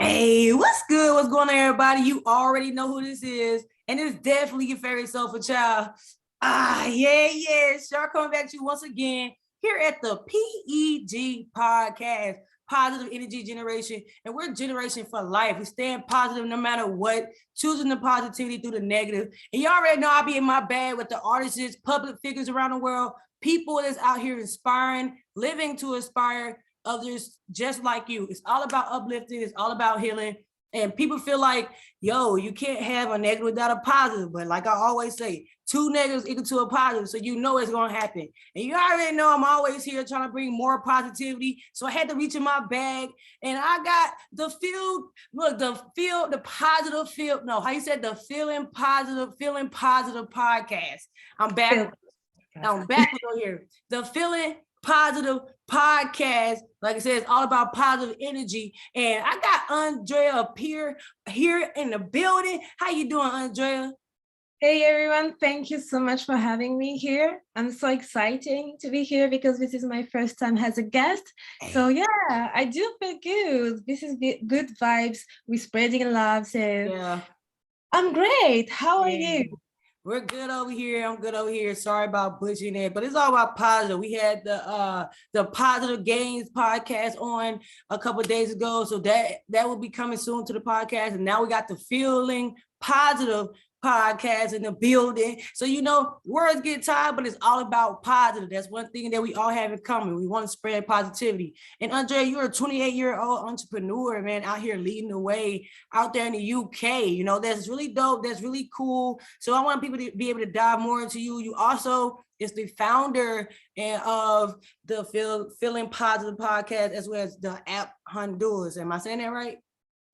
Hey, what's good? What's going on, everybody? You already know who this is, and it's definitely your favorite soulful child. Sure, coming back to you once again here at the P.E.G podcast, Positive Energy Generation, and we're generation for life. We stand positive no matter what, choosing the positivity through the negative. And you already know I'll be in my bag with the artists, public figures around the world, people that's out here inspiring, living to inspire others just like you. It's all about uplifting. It's all about healing. And people feel like, yo, you can't have a negative without a positive. But like I always say, two negatives equal to a positive. So you know it's going to happen. And you already know I'm always here trying to bring more positivity. So I had to reach in my bag. And I got the feeling positive podcast. I'm back. I'm back on here. The Feeling Positive podcast, like I said, it's all about positive energy. And I got Andrea Pierre here in the building. How you doing, Andrea? Hey everyone, thank you so much for having me here. I'm so excited to be here because this is my first time as a guest. So yeah, I do feel good. This is good vibes. We're spreading love. So yeah. I'm great. How are you? We're good over here. I'm good over here. Sorry about butchering it, but it's all about positive. We had the Positive Gains podcast on a couple of days ago, so that will be coming soon to the podcast. And now we got the Feeling Positive podcast in the building. So you know, words get tired, but it's all about positive. That's one thing that we all have in common. We want to spread positivity. And Andrea, you're a 28-year-old entrepreneur, man, out here leading the way out there in the UK. You know, that's really dope. That's really cool. So I want people to be able to dive more into you. You also is the founder of the Feeling Positive podcast, as well as the app Honduras. Am I saying that right?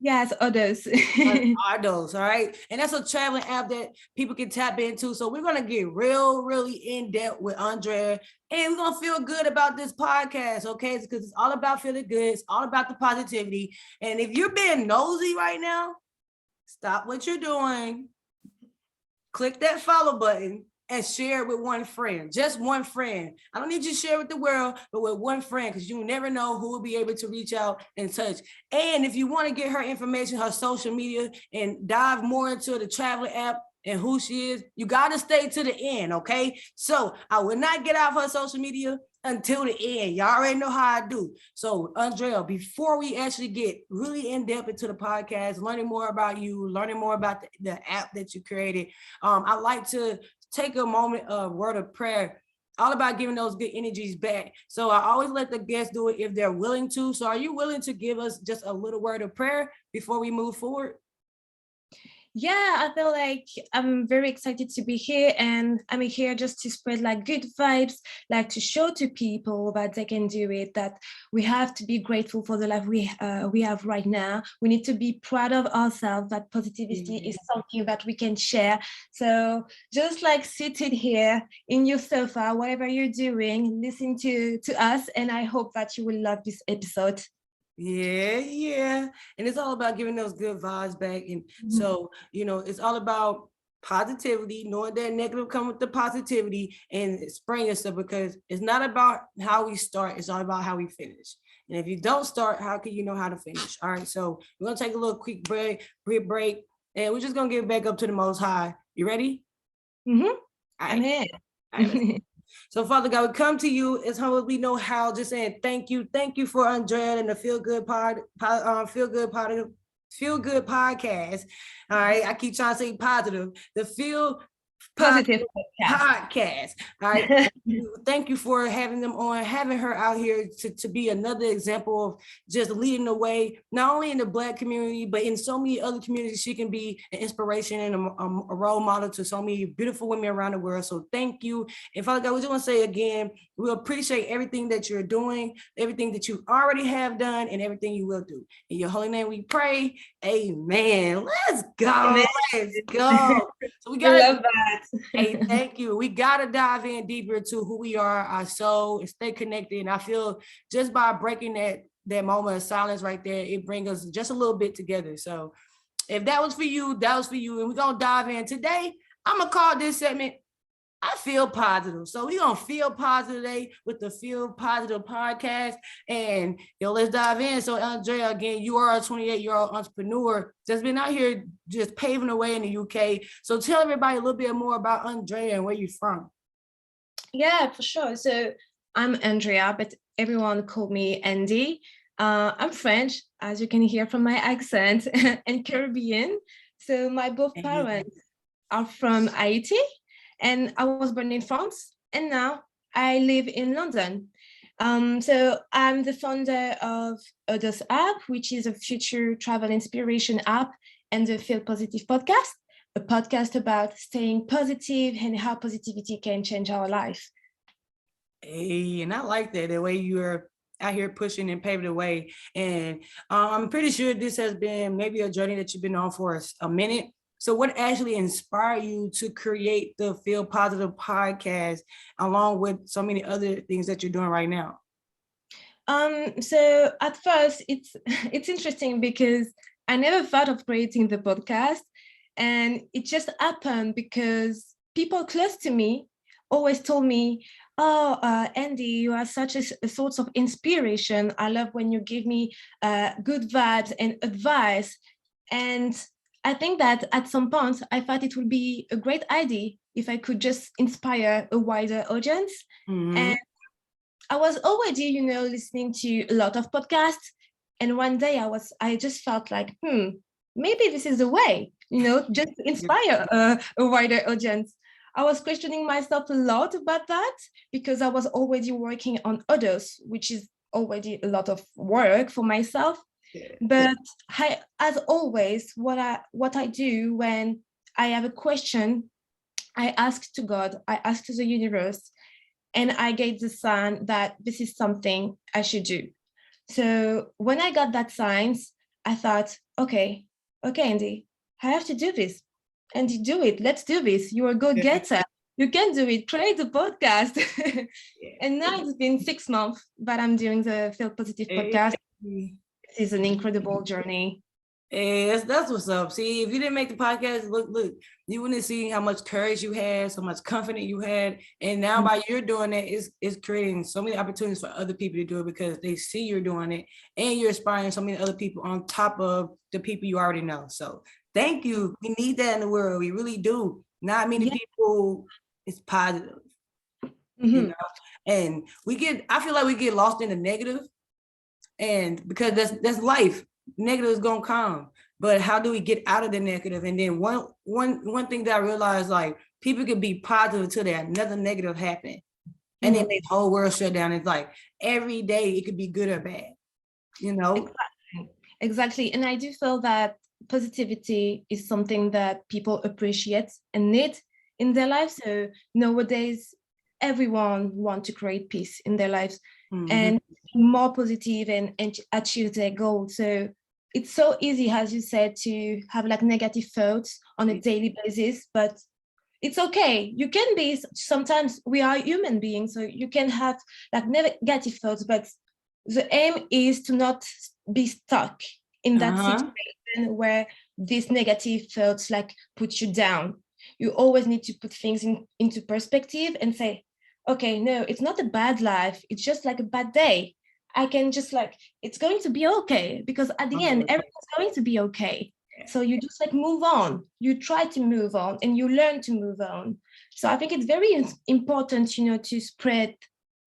Yes, others. All right. And that's a traveling app that people can tap into. So we're going to get really in depth with Andrea, and we're going to feel good about this podcast, okay? Because it's all about feeling good. It's all about the positivity. And if you're being nosy right now, stop what you're doing, click that follow button, and share it with one friend, just one friend. I don't need you to share with the world, but with one friend, because you never know who will be able to reach out and touch. And if you want to get her information, her social media, and dive more into the traveling app and who she is, you got to stay to the end, okay? So I will not get off her social media until the end. Y'all already know how I do. So Andrea, before we actually get really in depth into the podcast, learning more about you, learning more about the app that you created, I like to take a moment of word of prayer, all about giving those good energies back. So I always let the guests do it if they're willing to. So are you willing to give us just a little word of prayer before we move forward? Yeah, I feel like I'm very excited to be here, and I'm here just to spread like good vibes, like to show to people that they can do it, that we have to be grateful for the life we have right now. We need to be proud of ourselves, that positivity is something that we can share. So just like seated here in your sofa, whatever you're doing, listen to us, and I hope that you will love this episode. Yeah. And it's all about giving those good vibes back. And so, you know, it's all about positivity, knowing that negative come with the positivity, and spraying yourself, because it's not about how we start, it's all about how we finish. And if you don't start, how can you know how to finish? All right, so we're gonna take a little quick break, and we're just gonna get back up to the Most High. You ready? I'm here. So, Father God, we come to you as humble as we know how, just saying thank you for Andrea and the Feel Good podcast. All right, I keep trying to say positive. The Feel Positive podcast. All right. Thank you for having them on, having her out here to be another example of just leading the way, not only in the Black community, but in so many other communities. She can be an inspiration and a role model to so many beautiful women around the world. So thank you. And Father God, we just want to say again, we appreciate everything that you're doing, everything that you already have done, and everything you will do. In your holy name we pray. Amen. Let's go. Amen. Let's go. So we got love that. Hey, thank you. We got to dive in deeper to who we are, our soul, and stay connected. And I feel just by breaking that moment of silence right there, it brings us just a little bit together. So if that was for you, that was for you. And we're going to dive in. Today, I'm going to call this segment, I feel positive. So we're going to feel positive today with the Feel Positive podcast. And let's dive in. So Andrea, again, you are a 28-year-old entrepreneur that's been out here just paving the way in the UK. So tell everybody a little bit more about Andrea and where you're from. Yeah, for sure. So I'm Andrea, but everyone called me Andy. I'm French, as you can hear from my accent, and Caribbean. So my both parents are from Haiti, and I was born in France, and now I live in London. So I'm the founder of Others app, which is a future travel inspiration app, and the Feel Positive podcast, a podcast about staying positive and how positivity can change our life. Hey, and I like that, the way you're out here pushing and paving the way. And I'm pretty sure this has been maybe a journey that you've been on for a minute. So what actually inspired you to create the Feel Positive podcast, along with so many other things that you're doing right now? So at first, it's interesting because I never thought of creating the podcast, and it just happened because people close to me always told me, "Oh, Andy, you are such a source of inspiration. I love when you give me good vibes and advice." And I think that at some point, I thought it would be a great idea if I could just inspire a wider audience. Mm-hmm. And I was already, listening to a lot of podcasts. And one day I just felt like, maybe this is the way, just to inspire a wider audience. I was questioning myself a lot about that because I was already working on others, which is already a lot of work for myself. But as always, what I do when I have a question, I ask to God, I ask to the universe, and I get the sign that this is something I should do. So when I got that signs, I thought, okay, Andy, I have to do this. Andy, do it. Let's do this. You're a go-getter. You can do it. Create a podcast. And now it's been 6 months that I'm doing the Feel Positive podcast. It is an incredible journey. Hey, that's what's up. See, if you didn't make the podcast, look, you wouldn't see how much courage you had, so much confidence you had. And now by you're doing it, it's creating so many opportunities for other people to do it because they see you're doing it and you're inspiring so many other people on top of the people you already know. So thank you. We need that in the world. We really do. Not many people is positive. Mm-hmm. And I feel like we get lost in the negative. And because that's life. Negative is gonna come, but how do we get out of the negative? And then one thing that I realized, like, people can be positive until there another negative happen, and then the whole world shut down. It's like every day it could be good or bad, Exactly. And I do feel that positivity is something that people appreciate and need in their lives. So nowadays, everyone wants to create peace in their lives and be more positive and achieve their goals. So it's so easy, as you said, to have like negative thoughts on a daily basis, but it's okay. You can be, sometimes we are human beings, so you can have like negative thoughts, but the aim is to not be stuck in that situation where these negative thoughts like put you down. You always need to put things into perspective and say, okay, no, it's not a bad life. It's just like a bad day. I can just like, it's going to be okay, because at the end, everything's going to be okay. So you just like move on. You try to move on and you learn to move on. So I think it's very important, to spread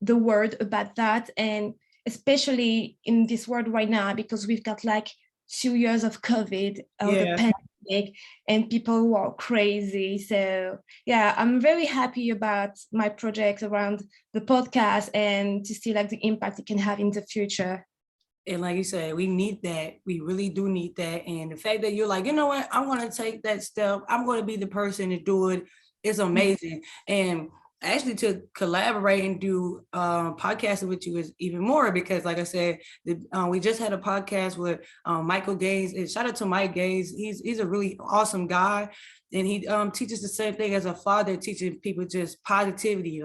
the word about that. And especially in this world right now, because we've got like 2 years of COVID, the pandemic, and people who are crazy. So yeah, I'm very happy about my project around the podcast and to see like the impact it can have in the future. And like you said, we need that. We really do need that. And the fact that you're like, you know what, I'm going to take that step. I'm going to be the person to do it. It's amazing. And actually to collaborate and do podcasting with you is even more, because like I said, we just had a podcast with Michael Gaines, and shout out to Mike Gaines. He's a really awesome guy, and he teaches the same thing as a father, teaching people just positivity,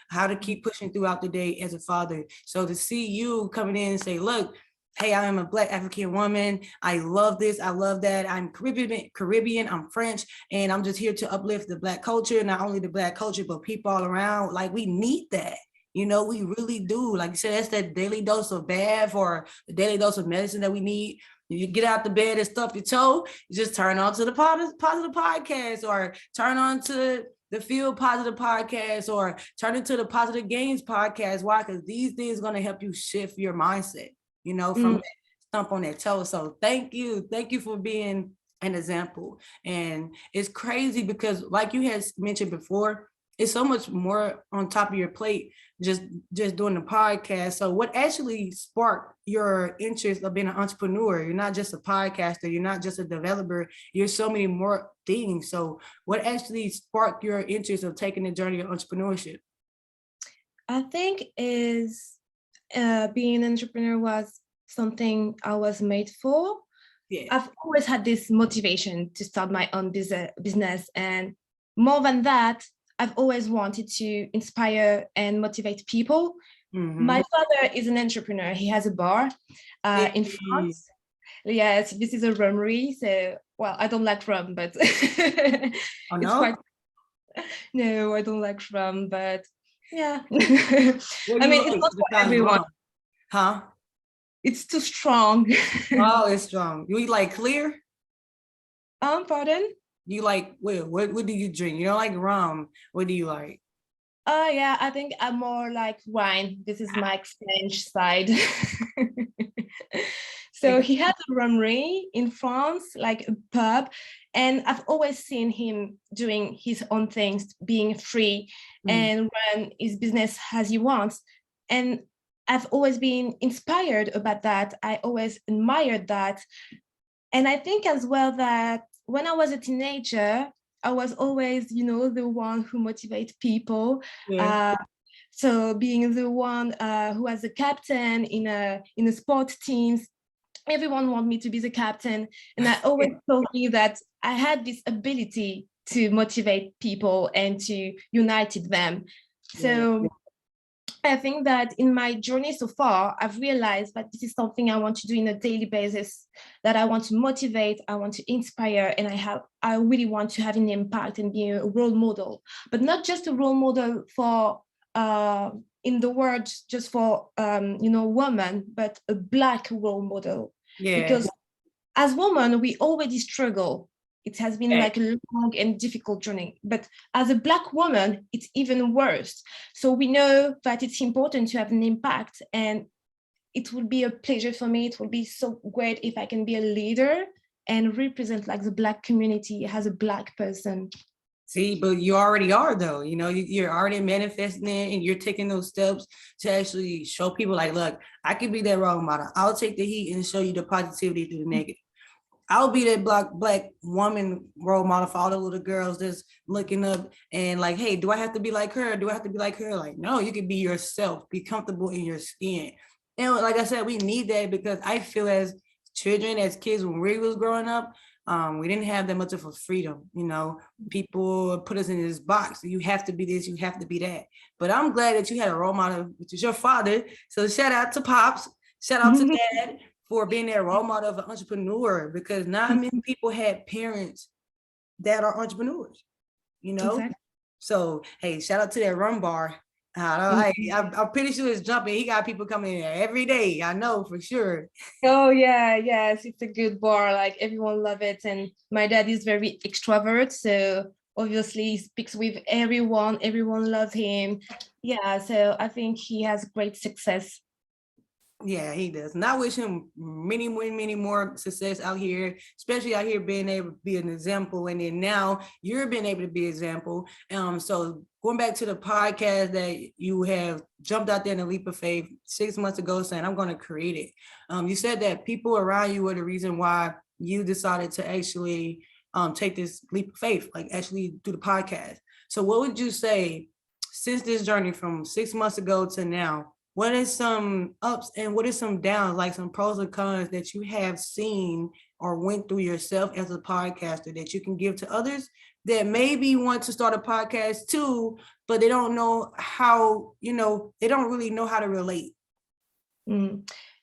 how to keep pushing throughout the day as a father. So to see you coming in and say, look, hey, I am a Black African woman. I love this. I love that. I'm Caribbean, I'm French, and I'm just here to uplift the Black culture, not only the Black culture, but people all around. Like, we need that. You know, we really do. Like you said, that's that daily dose of bath or the daily dose of medicine that we need. You get out the bed and stuff your toe, you just turn on to the positive podcast, or turn on to the Feel Positive podcast, or turn into the Positive Gains podcast. Why? Because these things are going to help you shift your mindset, you know, from that stump on that toe. So thank you for being an example. And it's crazy because, like you had mentioned before, it's so much more on top of your plate just doing the podcast. So what actually sparked your interest of being an entrepreneur? You're not just a podcaster, you're not just a developer, you're so many more things. So what actually sparked your interest of taking the journey of entrepreneurship? I think is being an entrepreneur was something I was made for. Yeah. I've always had this motivation to start my own business, and more than that, I've always wanted to inspire and motivate people. Mm-hmm. My father is an entrepreneur. He has a bar in France. Yes, this is a rummery. So, well, I don't like rum, but oh, no? It's quite... No, I don't like rum, but yeah. I mean, it's not for everyone. Rum? Huh? It's too strong. Oh, it's strong. You eat like clear? Pardon? You like, what do you drink? You don't like rum. What do you like? Yeah, I think I'm more like wine. This is my French side. So he has a rummery in France, like a pub, and I've always seen him doing his own things, being free and run his business as he wants. And I've always been inspired about that. I always admired that. And I think as well that when I was a teenager, I was always, you know, the one who motivates people. Yeah. So being the one who was a captain in a sport teams, everyone wanted me to be the captain. And I always told me that I had this ability to motivate people and to unite them. So I think that in my journey so far, I've realized that this is something I want to do on a daily basis, that I want to motivate, I want to inspire, and I really want to have an impact and be a role model, but not just a role model for, in the world, just for, women, but a Black role model. Yeah. Because as women, we already struggle. It has been like a long and difficult journey, but as a Black woman, it's even worse. So we know that it's important to have an impact, and it would be a pleasure for me. It would be so great if I can be a leader and represent like the Black community as a Black person. See, but you already are, though. You know, you're already manifesting it, and you're taking those steps to actually show people like, look, I can be that role model. I'll take the heat and show you the positivity through the negative. I'll be that black woman role model for all the little girls that's looking up and like, hey, do I have to be like her? Do I have to be like her? Like, no, you can be yourself, be comfortable in your skin. And like I said, we need that because I feel as children, as kids, when we was growing up, we didn't have that much of a freedom. You know, people put us in this box. You have to be this, you have to be that. But I'm glad that you had a role model, which is your father. So shout out to Pops, shout out to Dad, for being that role model of an entrepreneur, because not many people had parents that are entrepreneurs, you know? Exactly. So, hey, shout out to that rum bar. I'm pretty sure it's jumping. He got people coming in there every day. I know for sure. Oh, yeah. Yes, it's a good bar. Like, everyone loves it. And my dad is very extrovert. So obviously he speaks with everyone. Everyone loves him. Yeah, so I think he has great success. Yeah, he does. And I wish him many more success out here, especially out here being able to be an example. And then now you're being able to be an example. So going back to the podcast that you have jumped out there in a leap of faith 6 months ago saying, I'm going to create it. You said that people around you were the reason why you decided to actually take this leap of faith, like actually do the podcast. So what would you say since this journey from 6 months ago to now? What is some ups and what is some downs, like some pros and cons that you have seen or went through yourself as a podcaster that you can give to others that maybe want to start a podcast too, but they don't know how, they don't really know how to relate?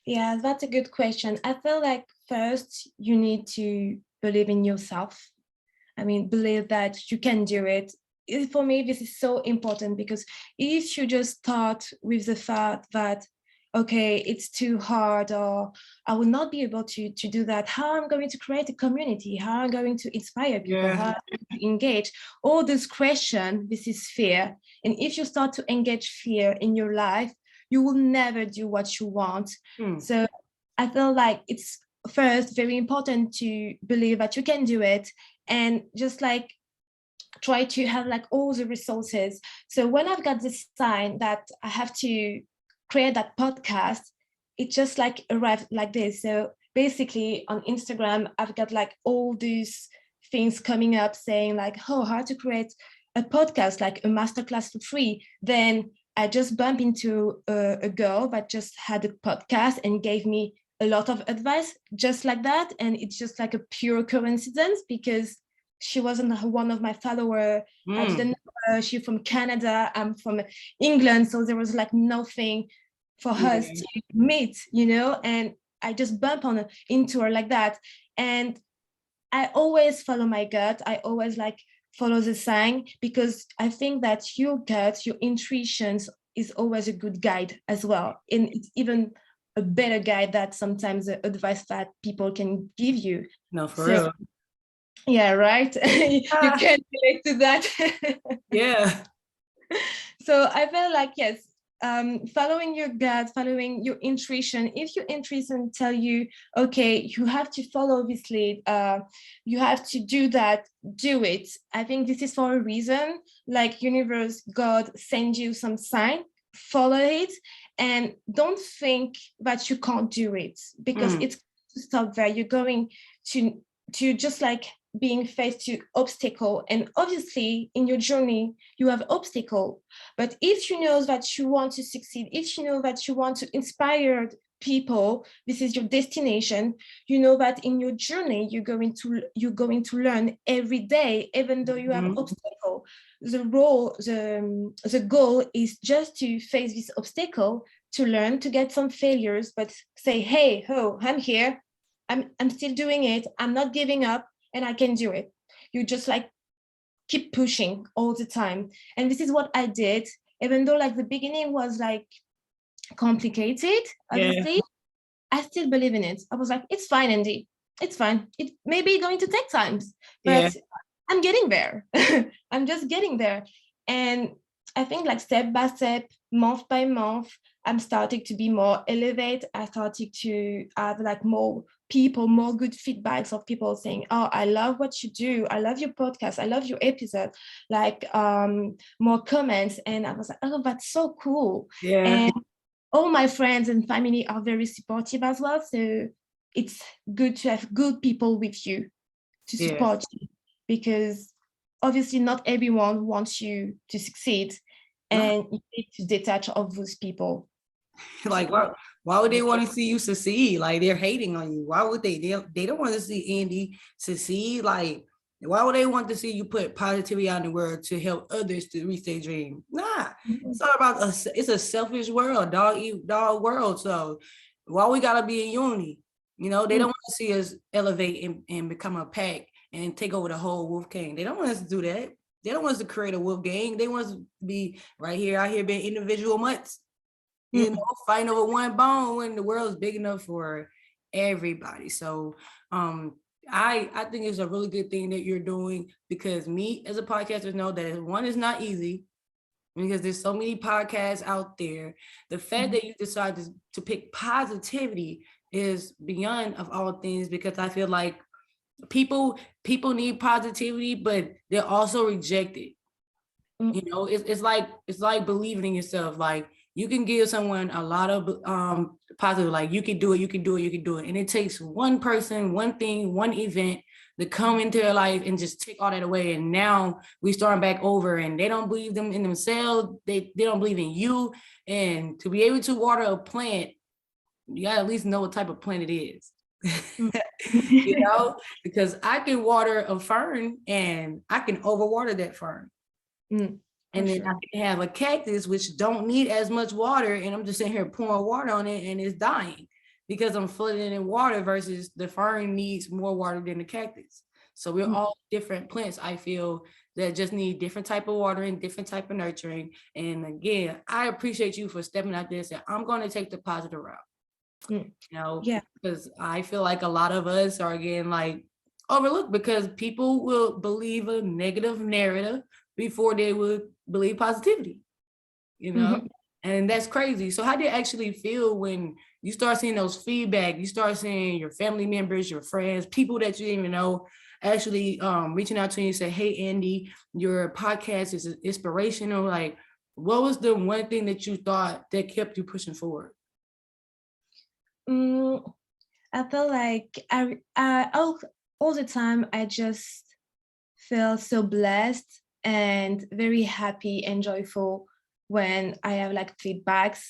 Yeah, that's a good question. I feel like first you need to believe in yourself. I mean, believe that you can do it. For me, this is so important because if you just start with the fact that, okay, it's too hard, or I will not be able to do that, how I'm going to create a community, how I'm going to inspire people, how Yeah. I'm going to engage, all this question, this is fear. And if you start to engage fear in your life, you will never do what you want. Hmm. So I feel like it's first very important to believe that you can do it, and just like try to have like all the resources. So when I've got this sign that I have to create that podcast, it just like arrived like this. So basically on Instagram, I've got like all these things coming up saying like, oh, how to create a podcast, like a masterclass for free. Then I just bumped into a girl that just had a podcast and gave me a lot of advice just like that. And it's just like a pure coincidence because she wasn't one of my followers. I didn't know her. She's from Canada. I'm from England. So there was like nothing for us Yeah. to meet, you know, and I just bump on into her like that. And I always follow my gut. I always like follow the sign because I think that your gut, your intuition is always a good guide as well. And it's even a better guide that sometimes the advice that people can give you. No, for So real. yeah, right. You Ah, can relate to that. yeah. So I feel like, yes, following your gut, following your intuition. If your intuition tell you, okay, you have to follow this lead, you have to do that, do it. I think this is for a reason. Like universe, God send you some sign, follow it, and don't think that you can't do it because Hmm. it's to stop there. You're going to just like being faced to obstacle, and obviously in your journey you have obstacle, but if you know that you want to succeed, if you know that you want to inspire people, this is your destination, you know that in your journey you're going to learn every day, even though you have Mhm. obstacle. The goal is just to face this obstacle, to learn, to get some failures, but say, hey ho, I'm here, I'm still doing it, I'm not giving up, and I can do it. You just like keep pushing all the time. And this is what I did, even though like the beginning was like complicated, Yeah. obviously, I still believe in it. I was like, it's fine, Andy. It's fine. It may be going to take times, Yeah. but I'm getting there. I'm just getting there. And I think like step by step, month by month, I'm starting to be more elevated. I started to have like more people, more good feedbacks of people saying, oh, I love what you do. I love your podcast. I love your episode. Like more comments. And I was like, oh, that's so cool. Yeah. And all my friends and family are very supportive as well. So it's good to have good people with you to Yeah. support you, because obviously not everyone wants you to succeed, No. and you need to detach of those people. Like, why would they want to see you succeed? Like, they're hating on you. Why would they don't want to see Andy succeed. Like, why would they want to see you put positivity out in the world to help others to reach their dream? Nah, it's all about us. It's a selfish world, dog eat dog world. So why we gotta be in unity? You know, they don't want to see us elevate and become a pack and take over the whole wolf gang. They don't want us to do that. They don't want us to create a wolf gang. They want us to be right here out here being individual mutts, you know, fighting over one bone when the world is big enough for everybody. So I think it's a really good thing that you're doing, because me as a podcaster know that one is not easy, because there's so many podcasts out there. The fact that you decided to pick positivity is beyond of all things, because I feel like people need positivity, but they're also rejected. You know, it's like believing in yourself. Like, you can give someone a lot of positive, like, you can do it, you can do it, you can do it, and it takes one person, one thing, one event to come into their life and just take all that away. And now we starting back over, and they don't believe them in themselves, they don't believe in you. And to be able to water a plant, you gotta at least know what type of plant it is. You know, because I can water a fern and I can overwater that fern, For and then I sure. can have a cactus which don't need as much water, and I'm just sitting here pouring water on it and it's dying. because I'm flooding in water versus the fern needs more water than the cactus. So we're all different plants, I feel, that just need different type of watering, different type of nurturing. And again, I appreciate you for stepping out there and saying, I'm going to take the positive route. You know, Yeah. because I feel like a lot of us are again like overlooked because people will believe a negative narrative before they would believe positivity, you know, and that's crazy. So how do you actually feel when you start seeing those feedback, you start seeing your family members, your friends, people that you didn't even know actually reaching out to you and say, hey Andy, your podcast is inspirational. Like, what was the one thing that you thought that kept you pushing forward? I feel like all the time I just feel so blessed and very happy and joyful when I have like feedbacks.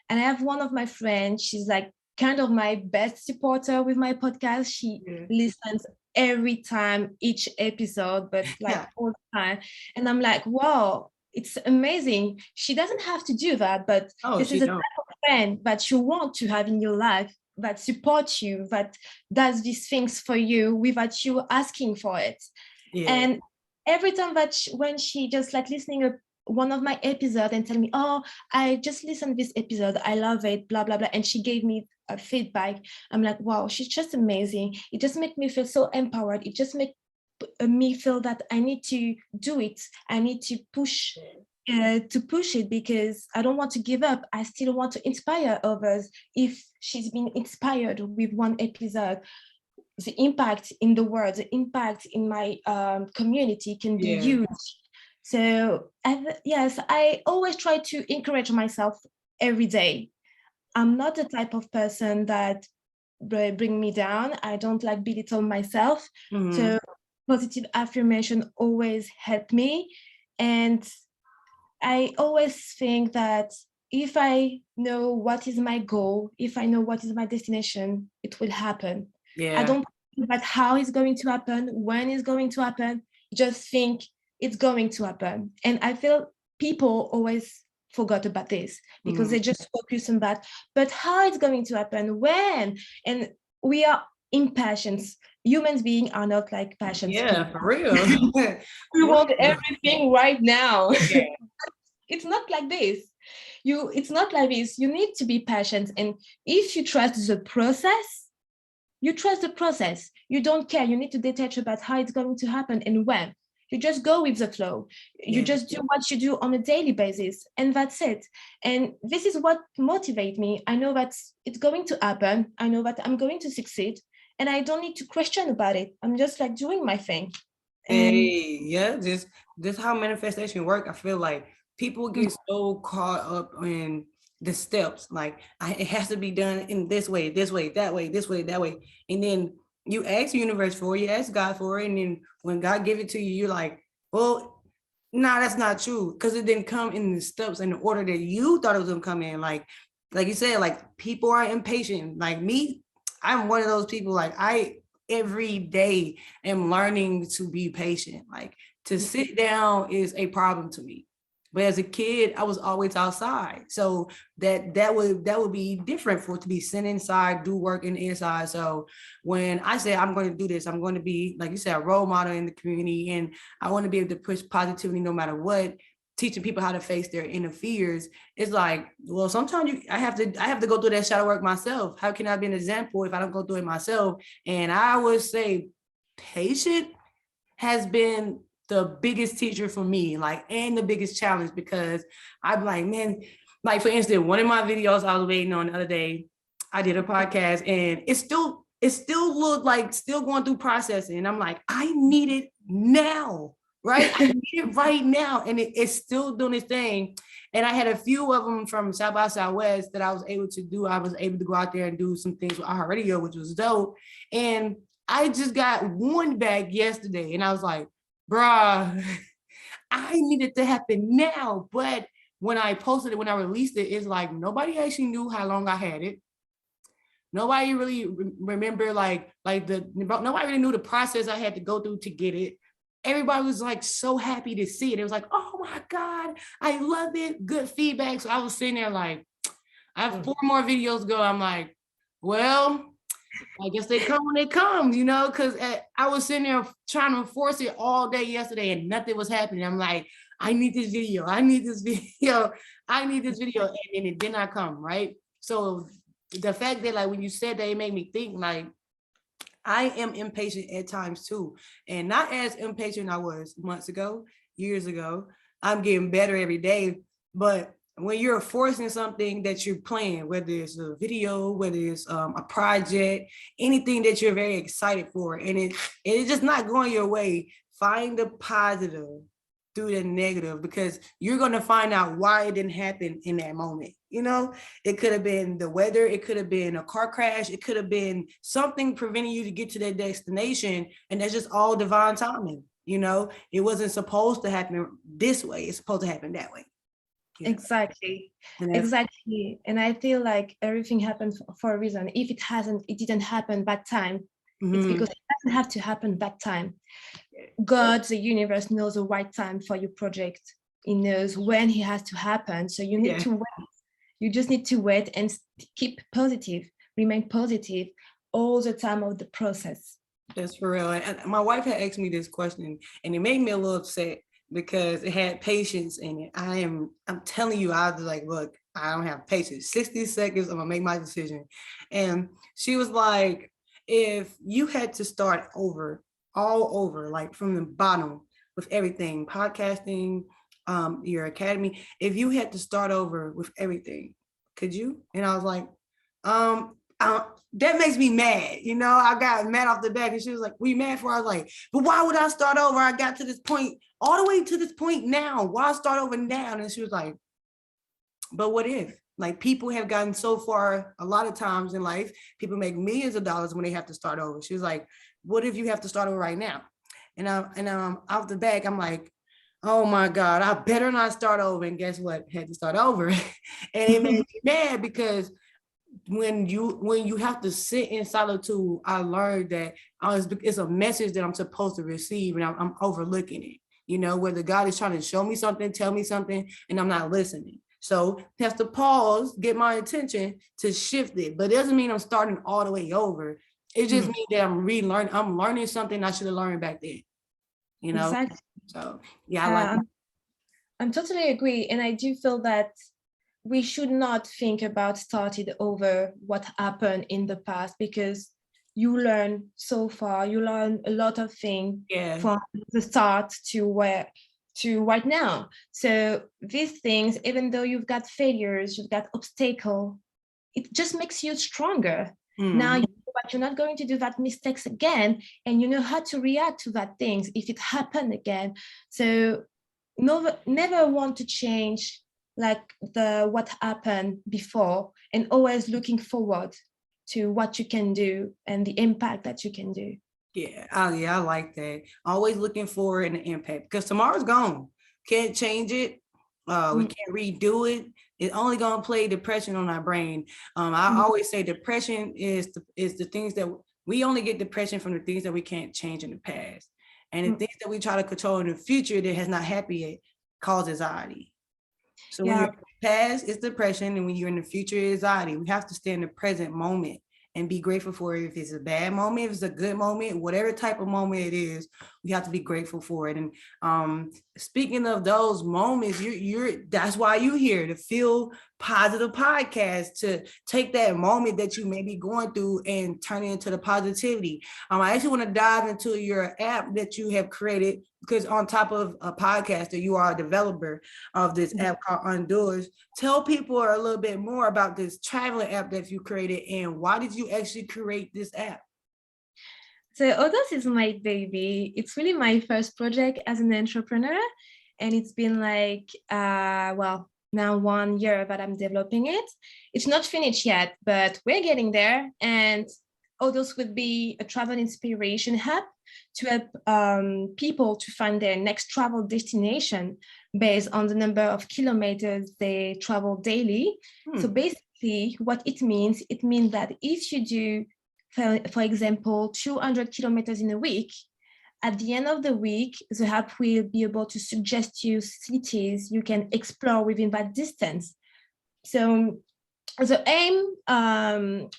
And I have one of my friends, she's like kind of my best supporter with my podcast. She listens every time, each episode, but like all the time. And I'm like, wow, it's amazing. She doesn't have to do that, but this is a type of friend that you want to have in your life, that supports you, that does these things for you without you asking for it. And every time when she just like listening to one of my episodes and tell me, oh, I just listened to this episode, I love it, blah, blah, blah. And she gave me a feedback. I'm like, wow, she's just amazing. It just makes me feel so empowered. It just makes me feel that I need to do it. I need to push it because I don't want to give up. I still want to inspire others. If she's been inspired with one episode, the impact in the world, the impact in my community can be huge. So yes, I always try to encourage myself every day. I'm not the type of person that bring me down. I don't like belittle myself. So positive affirmation always help me. And I always think that if I know what is my goal, if I know what is my destination, it will happen. I don't think about how it's going to happen, when it's going to happen, just think it's going to happen. And I feel people always forgot about this because they just focus on that. But how it's going to happen, when? And we are impatient. Human beings are not like passion. Yeah, for real. We want everything right now. It's not like this. It's not like this. You need to be patient. And if you trust the process, you trust the process. You don't care. You need to detach about how it's going to happen and when. You just go with the flow. You just do what you do on a daily basis, and that's it. And this is what motivates me. I know that it's going to happen. I know that I'm going to succeed, and I don't need to question about it. I'm just like doing my thing. Just how manifestation work. I feel like people get so caught up in the steps, like it has to be done in this way, that way, this way, that way. And then you ask the universe for it, you ask God for it. And then when God give it to you, you're like, well, nah, that's not true. Because it didn't come in the steps in the order that you thought it was gonna come in. Like you said, like people are impatient. Like me, I'm one of those people, like I every day am learning to be patient. Like to sit down is a problem to me. But as a kid, I was always outside. So that would be different for it to be sitting inside, do work in the inside. So when I say I'm going to do this, I'm going to be, like you said, a role model in the community. And I want to be able to push positivity no matter what, teaching people how to face their inner fears. It's like, well, sometimes I have to go through that shadow work myself. How can I be an example if I don't go through it myself? And I would say patient has been the biggest teacher for me, like, and the biggest challenge, because I'm like, man, like for instance, one of my videos I was waiting on the other day, I did a podcast and it still looked like still going through processing. And I'm like, I need it now, right? I need it right now. And it's still doing its thing. And I had a few of them from South by Southwest that I was able to do. I was able to go out there and do some things with iHeartRadio, which was dope. And I just got one back yesterday and I was like, bruh, I need it to happen now. But when I posted it, when I released it, it's like nobody actually knew how long I had it. Nobody really remember nobody really knew the process I had to go through to get it. Everybody was like so happy to see it. It was like, oh my God, I love it. Good feedback. So I was sitting there like, I have 4 more videos to go. I'm like, Well, I guess they come when they come, you know, because I was sitting there trying to enforce it all day yesterday and nothing was happening. I'm like, I need this video. I need this video. I need this video. And then it did not come, right? So the fact that like when you said that, it made me think like, I am impatient at times too. And not as impatient I was months ago, years ago. I'm getting better every day. But when you're forcing something that you're playing, whether it's a video, whether it's a project, anything that you're very excited for, and it's just not going your way, find the positive through the negative, because you're going to find out why it didn't happen in that moment. You know, it could have been the weather, it could have been a car crash, it could have been something preventing you to get to that destination, and that's just all divine timing. You know, it wasn't supposed to happen this way, it's supposed to happen that way. Yeah. Exactly. Exactly. And I feel like everything happens for a reason. If it didn't happen that time, it's because it doesn't have to happen that time. God, the universe, knows the right time for your project. He knows when it has to happen. So you need to wait. You just need to wait and keep positive, remain positive all the time of the process. That's for real. And my wife had asked me this question and it made me a little upset because it had patience in it. I'm telling you, I was like, look, I don't have patience. 60 seconds, I'm gonna make my decision. And she was like, if you had to start over, all over, like from the bottom with everything, podcasting, your academy, if you had to start over with everything, could you? And I was like, that makes me mad. You know, I got mad off the back and she was like, "We mad for?" I was like, "But why would I start over? I got to this point, all the way to this point now. Why start over now?" And she was like, "But what if?" Like, people have gotten so far a lot of times in life, people make millions of dollars when they have to start over. She was like, "What if you have to start over right now?" And I'm off the back, I'm like, oh my God, I better not start over. And guess what? Had to start over. And it made me mad because when you have to sit in solitude, I learned that it's a message that I'm supposed to receive, and I'm overlooking it. You know, whether God is trying to show me something, tell me something, and I'm not listening. So I have to pause, get my attention to shift it. But it doesn't mean I'm starting all the way over. It just means that I'm relearning. I'm learning something I should have learned back then. You know, exactly. So yeah, I like. I'm totally agree, and I do feel that we should not think about starting over what happened in the past, because you learn so far, you learn a lot of things from the start to right now. So these things, even though you've got failures, you've got obstacles, it just makes you stronger. Now you know that you're not going to do that mistakes again, and you know how to react to that things if it happened again. So never want to change like what happened before, and always looking forward to what you can do and the impact that you can do. Yeah, I like that. Always looking forward and the impact, because tomorrow's gone. Can't change it. We can't redo it. It's only gonna play depression on our brain. I always say depression is the things that we only get depression from, the things that we can't change in the past, and the things that we try to control in the future that has not happened yet cause anxiety. So when you're in the past, it's depression, and when you're in the future, it's anxiety. We have to stay in the present moment and be grateful for it. If it's a bad moment, if it's a good moment, whatever type of moment it is, we have to be grateful for it. And speaking of those moments, that's why you're here, to feel positive podcast, to take that moment that you may be going through and turn it into the positivity. I actually want to dive into your app that you have created, because on top of a podcaster, you are a developer of this app called Undoers. Tell people a little bit more about this traveling app that you created, and why did you actually create this app? So Others is my baby. It's really my first project as an entrepreneur, and it's been like, now 1 year that I'm developing it. It's not finished yet, but we're getting there. And Others would be a travel inspiration app to help people to find their next travel destination based on the number of kilometers they travel daily. So basically what it means that if you do, for example, 200 kilometers in a week, at the end of the week, the app will be able to suggest you cities you can explore within that distance. So the aim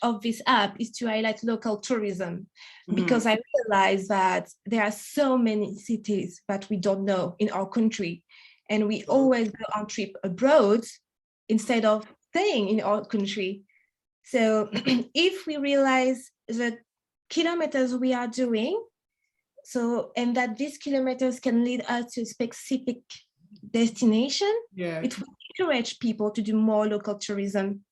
of this app is to highlight local tourism, because I realize that there are so many cities that we don't know in our country, and we always go on trip abroad instead of staying in our country. So if we realize the kilometers we are doing, and that these kilometers can lead us to a specific destination, it will encourage people to do more local tourism.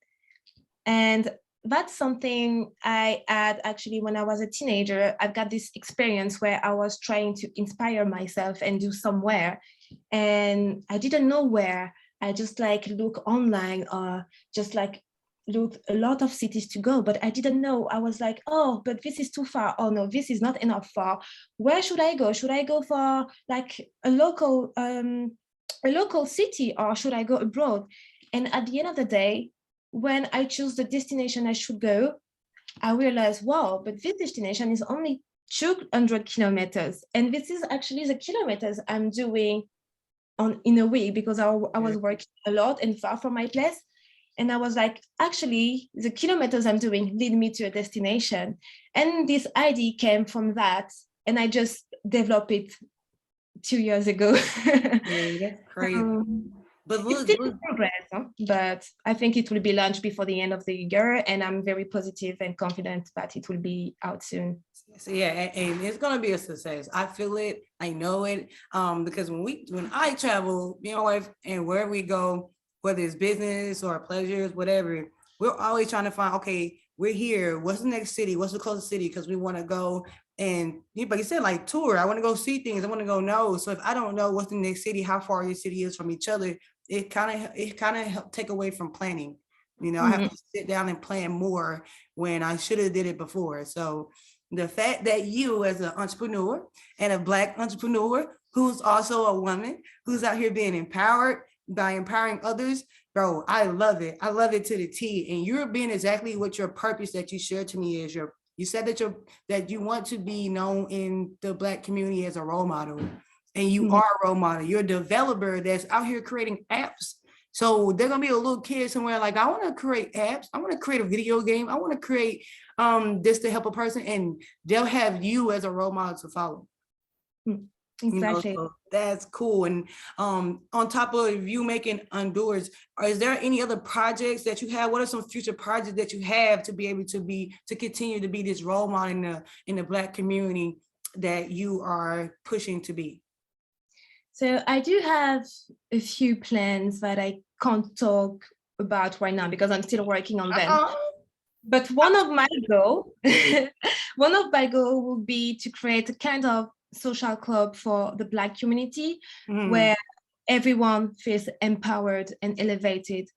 And that's something I had actually when I was a teenager. I've got this experience where I was trying to inspire myself and do somewhere, and I didn't know where. I just like look online or just like look a lot of cities to go, but I didn't know. I was like, oh, but this is too far. Oh no, this is not enough far. Where should I go? Should I go for like a local city, or should I go abroad? And at the end of the day, when I choose the destination I should go, I realized, wow, but this destination is only 200 kilometers. And this is actually the kilometers I'm doing in a week, because I was working a lot and far from my place. And I was like, actually, the kilometers I'm doing lead me to a destination. And this idea came from that. And I just developed it 2 years ago. Yeah, that's crazy. But it's still in progress, but I think it will be launched before the end of the year, and I'm very positive and confident that it will be out soon. So yeah, and it's gonna be a success. I feel it, I know it. Because when I travel, me and my wife, and wherever we go, whether it's business or pleasures, whatever, we're always trying to find, okay, we're here. What's the next city? What's the closest city? Because we want to go and but you said like tour. I want to go see things. I want to go know. So if I don't know what's the next city, how far your city is from each other, it kind of help take away from planning. I have to sit down and plan more when I should have did it before. So the fact that you as an entrepreneur and a Black entrepreneur who's also a woman who's out here being empowered by empowering others, bro, I love it. I love it to the T. And you're being exactly what your purpose that you shared to me is. You said that you want to be known in the Black community as a role model. And you are a role model. You're a developer that's out here creating apps. So they're gonna be a little kid somewhere like, I want to create apps. I want to create a video game. I want to create this to help a person, and they'll have you as a role model to follow. Exactly. So that's cool. And on top of you making Undoers, is there any other projects that you have? What are some future projects that you have to be able to continue to be this role model in the Black community that you are pushing to be? So I do have a few plans that I can't talk about right now because I'm still working on them. But one of my goals will be to create a kind of social club for the Black community where everyone feels empowered and elevated.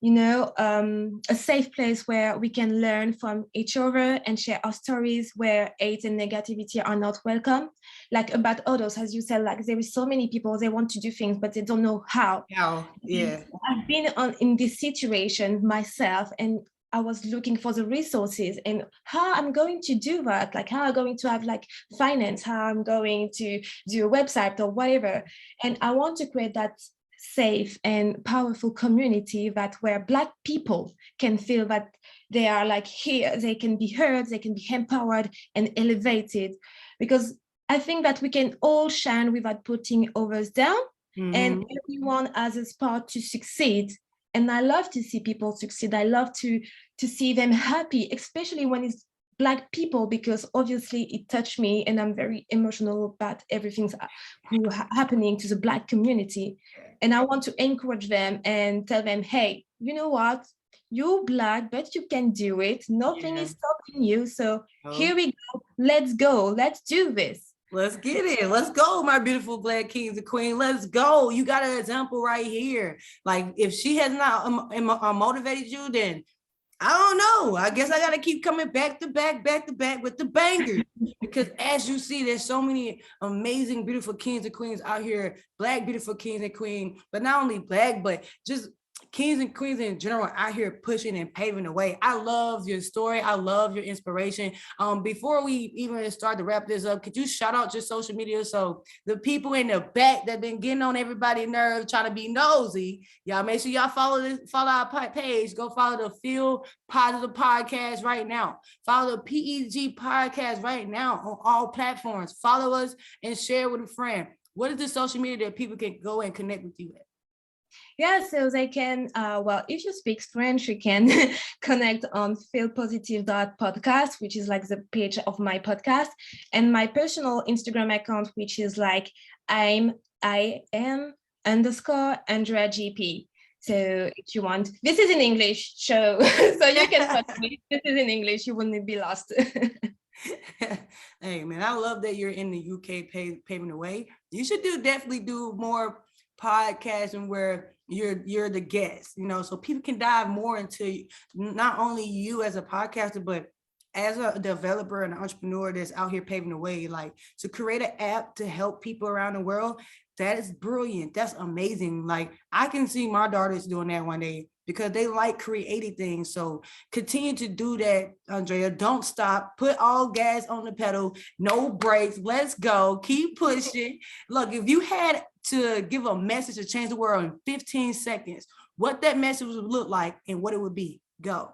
A safe place where we can learn from each other and share our stories, where hate and negativity are not welcome. Like about others, as you said, like there is so many people, they want to do things, but they don't know how. Yeah. I've been in this situation myself, and I was looking for the resources and how I'm going to do that, like how I'm going to have like finance, how I'm going to do a website or whatever. And I want to create that safe and powerful community where Black people can feel that they are like here, they can be heard, they can be empowered and elevated, because I think that we can all shine without putting others down, and everyone has a spot to succeed. And I love to see people succeed. I love to see them happy, especially when it's Black people, because obviously it touched me and I'm very emotional about everything's happening to the Black community. And I want to encourage them and tell them, hey, you know what? You're Black, but you can do it. Nothing is stopping you. So here we go. Let's go. Let's do this. Let's get it. Let's go, my beautiful Black kings and queens. Let's go. You got an example right here. Like if she has not motivated you, then I don't know. I guess I got to keep coming back to back with the bangers. Because as you see, there's so many amazing, beautiful kings and queens out here, Black beautiful kings and queens, but not only Black, but just kings and queens in general out here pushing and paving the way. I love your story. I love your inspiration. Before we even start to wrap this up, could you shout out your social media so the people in the back that been getting on everybody's nerves trying to be nosy, y'all make sure y'all follow our page. Go follow the Feel Positive podcast right now. Follow the P.E.G podcast right now on all platforms. Follow us and share with a friend. What is the social media that people can go and connect with you at? Yeah, so they can, well, if you speak French, you can connect on FELL.POSITIVE.podcast, which is like the page of my podcast, and my personal Instagram account, which is like I am underscore Andrea GP. So if you want, this is in English, so you can follow me. This is in English, you wouldn't be lost. Hey man, I love that you're in the UK paving the way. You should definitely do more podcasts and where you're the guest, so people can dive more into not only you as a podcaster, but as a developer and entrepreneur that's out here paving the way, like to create an app to help people around the world. That is brilliant. That's amazing. Like I can see my daughters doing that one day because they like creating things. So continue to do that, Andrea. Don't stop. Put all gas on the pedal. No brakes. Let's go. Keep pushing. Look, if you had to give a message to change the world in 15 seconds, what that message would look like and what it would be, go.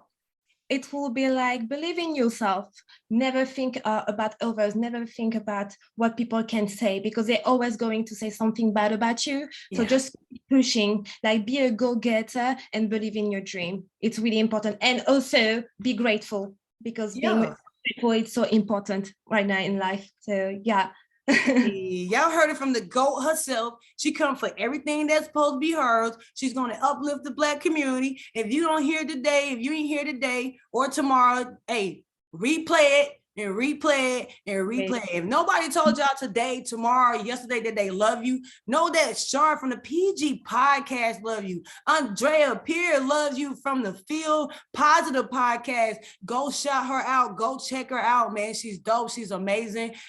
It will be like, believe in yourself, never think about others, never think about what people can say, because they're always going to say something bad about you. So just keep pushing, like be a go-getter and believe in your dream. It's really important. And also be grateful, because being grateful is so important right now in life. So yeah. Y'all heard it from the GOAT herself. She come for everything that's supposed to be hers. She's going to uplift the Black community. If you don't hear today, if you ain't here today or tomorrow, hey, replay it and replay it and replay it. If nobody told y'all today, tomorrow, yesterday that they love you, know that Sean from the PG podcast love you. Andrea Pierre loves you from the Feel Positive podcast. Go shout her out. Go check her out, man. She's dope. She's amazing.